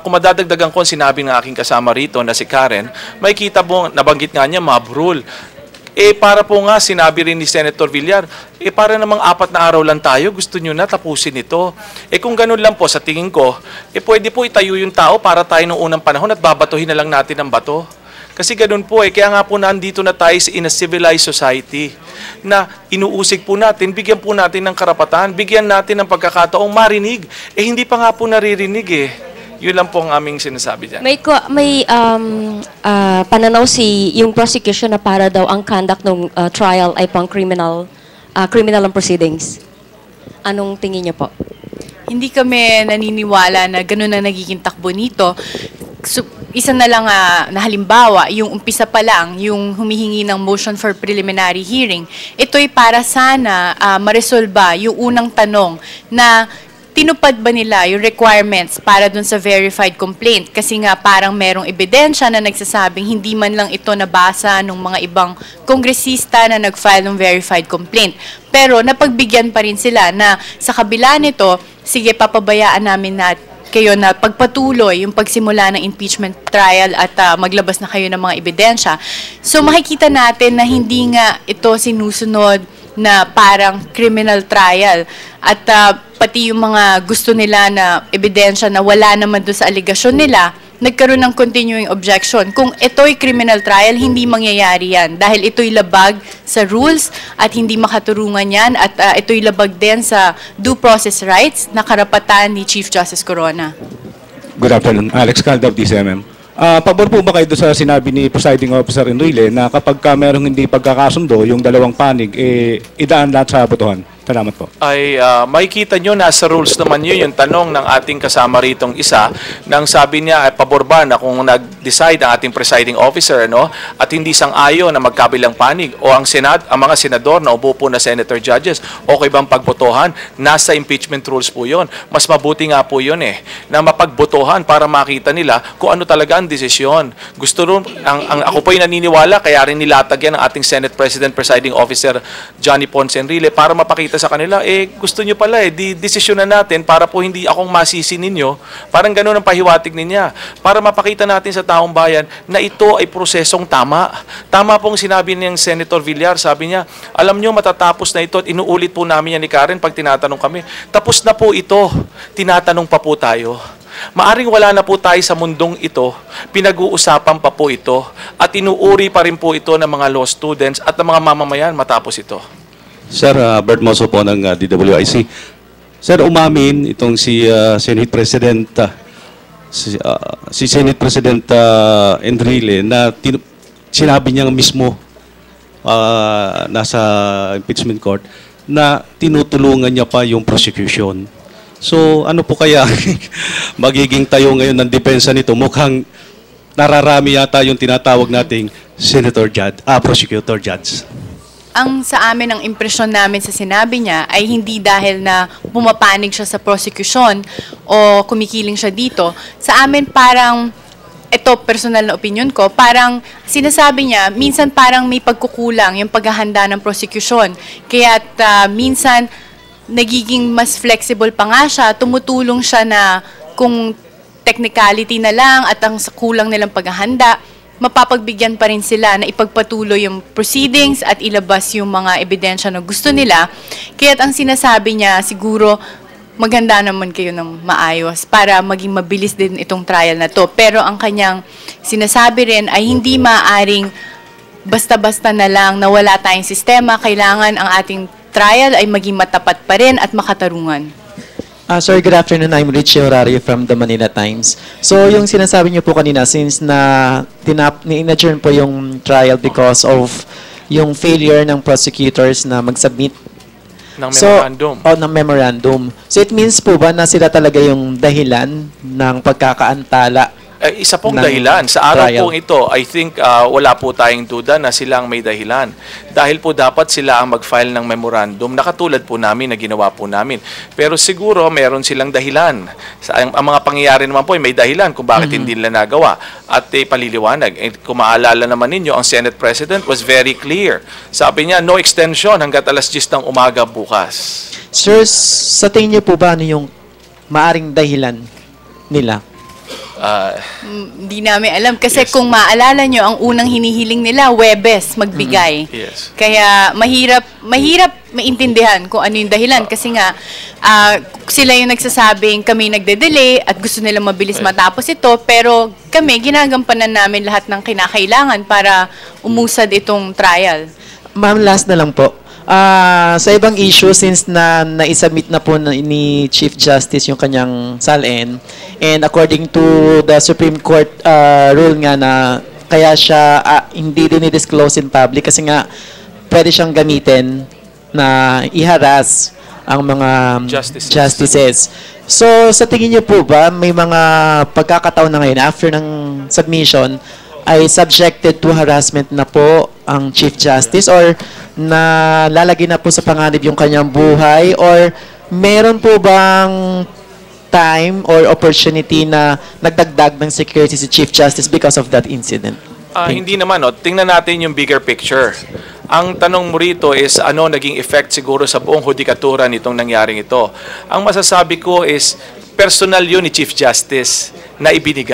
Kung madadagdagan ko, sinabi ng aking kasama rito na si Karen, may kita mo, nabanggit nga niya, mob rule. Para po nga, sinabi rin ni Senator Villar, para namang 4 na araw lang tayo, gusto nyo na tapusin ito. Kung ganun lang po, sa tingin ko, pwede po itayo yung tao para tayo noong unang panahon at babatuhin na lang natin ang bato. Kasi ganun po kaya nga po nandito na tayo in a civilized society na inuusig po natin, bigyan po natin ng karapatan, bigyan natin ng pagkakataong marinig. Hindi pa nga po naririnig Yun lang po ang aming sinasabi dyan. May pananaw yung prosecution na para daw ang conduct ng trial ay pang criminal proceedings. Anong tingin niyo po? Hindi kami naniniwala na gano'n na nagiging takbo nito. Isa na lang na halimbawa, yung umpisa pa lang, yung humihingi ng motion for preliminary hearing, ito'y para sana maresolba yung unang tanong na tinupad ba nila yung requirements para dun sa verified complaint? Kasi nga parang merong ebidensya na nagsasabing hindi man lang ito nabasa ng mga ibang kongresista na nag-file ng verified complaint. Pero napagbigyan pa rin sila na sa kabila nito, sige, papabayaan namin na kayo na pagpatuloy yung pagsimula ng impeachment trial at maglabas na kayo ng mga ebidensya. So makikita natin na hindi nga ito sinusunod na parang criminal trial at pati yung mga gusto nila na ebidensya na wala naman doon sa aligasyon nila, nagkaroon ng continuing objection. Kung ito'y criminal trial, hindi mangyayari yan dahil ito'y labag sa rules at hindi makaturungan yan at ito'y labag din sa due process rights na karapatan ni Chief Justice Corona. Good afternoon. Alex Calda of DCMM. Pabor po ba kayo doon sa sinabi ni Presiding Officer Enrile na kapag merong hindi pagkakasundo, yung dalawang panig, idaan lahat sa botohan? Salamat po. Makikita nyo, nasa rules naman yun, yung tanong ng ating kasama ritong isa, nang sabi niya, pabor ba na kung nag-decide ang ating presiding officer, at hindi sang-ayon na magkabilang panig, o ang mga senador na upo po na senator judges, okay bang pagbotohan? Nasa impeachment rules po yun. Mas mabuti nga po yun na mapagbotohan para makita nila kung ano talaga ang desisyon. Gusto rin, ako po yung naniniwala, kaya rin nilatag yan ng ating Senate President Presiding Officer Johnny Ponce Enrile para mapakita sa kanila, gusto nyo pala desisyonan natin para po hindi akong masisi ninyo. Parang gano'n ang pahiwatig niya. Para mapakita natin sa taong bayan na ito ay prosesong tama. Tama pong sinabi niyang Senator Villar, sabi niya, alam nyo matatapos na ito at inuulit po namin yan ni Karen pag tinatanong kami. Tapos na po ito, tinatanong pa po tayo. Maaring wala na po tayo sa mundong ito, pinag-uusapan pa po ito, at inuuri pa rin po ito ng mga law students at ng mga mamamayan matapos ito. Sir, Bert Mosso po ng DWIC. Sir, umamin itong si Senate President Senate President Enrile na sinabi niya mismo nasa impeachment court na tinutulungan niya pa yung prosecution. So, ano po kaya magiging tayo ngayon ng depensa nito? Mukhang nararami yata yung tinatawag nating prosecutor judge. Ang sa amin, ang impresyon namin sa sinabi niya ay hindi dahil na pumapanig siya sa prosecution o kumikiling siya dito. Sa amin parang, ito personal na opinion ko, parang sinasabi niya, minsan parang may pagkukulang yung paghahanda ng prosecution. Kaya minsan nagiging mas flexible pa nga siya, tumutulong siya na kung technicality na lang at ang kulang nilang paghahanda, mapapagbigyan pa rin sila na ipagpatuloy yung proceedings at ilabas yung mga ebidensya na gusto nila. Kaya't ang sinasabi niya, siguro maganda naman kayo ng maayos para maging mabilis din itong trial na to. Pero ang kanyang sinasabi rin ay hindi maaaring basta-basta na lang na wala tayong sistema. Kailangan ang ating trial ay maging matapat pa rin at makatarungan. Sir, good afternoon. I'm Richie Horario from the Manila Times. So, yung sinasabi niyo po kanina, since ni-adjourn po yung trial because of yung failure ng prosecutors na mag-submit ng memorandum. Ng memorandum. So, it means po ba na sila talaga yung dahilan ng pagkakaantala? Isa pong dahilan. Sa araw pong ito, I think wala po tayong duda na silang may dahilan. Dahil po dapat sila ang mag-file ng memorandum na katulad po namin na ginawa po namin. Pero siguro meron silang dahilan. Ang mga pangyayari naman po ay may dahilan kung bakit hindi nila nagawa. At paliliwanag. Kung maalala naman ninyo, ang Senate President was very clear. Sabi niya, no extension hanggat alas 10 ng umaga bukas. Sir, sa tingin niyo po ba ano yung maaring dahilan nila? Hindi namin alam. Kasi kung maalala nyo, ang unang hinihiling nila, Webes, magbigay. Yes. Kaya mahirap maintindihan kung ano yung dahilan. Kasi nga, sila yung nagsasabing kami nagde-delay at gusto nila mabilis matapos ito. Pero kami, ginagampanan namin lahat ng kinakailangan para umusad itong trial. Ma'am, last na lang po. Sa ibang issue, since na-submit na po ni Chief Justice yung kanyang SALN, and according to the Supreme Court rule nga na kaya siya hindi din i-disclose in public kasi nga pwede siyang gamitin na i-harass ang mga justices. So, sa tingin niyo po ba, may mga pagkakataon na ngayon after ng submission ay subjected to harassment na po ang Chief Justice or na lalagay na po sa panganib yung kanyang buhay or meron po bang time or opportunity na nagdagdag ng security si Chief Justice because of that incident? Hindi naman, no? Tingnan natin yung bigger picture. Ang tanong mo rito is ano naging effect siguro sa buong hudikatura nitong nangyaring ito. Ang masasabi ko is personal yun ni Chief Justice na ibinigay.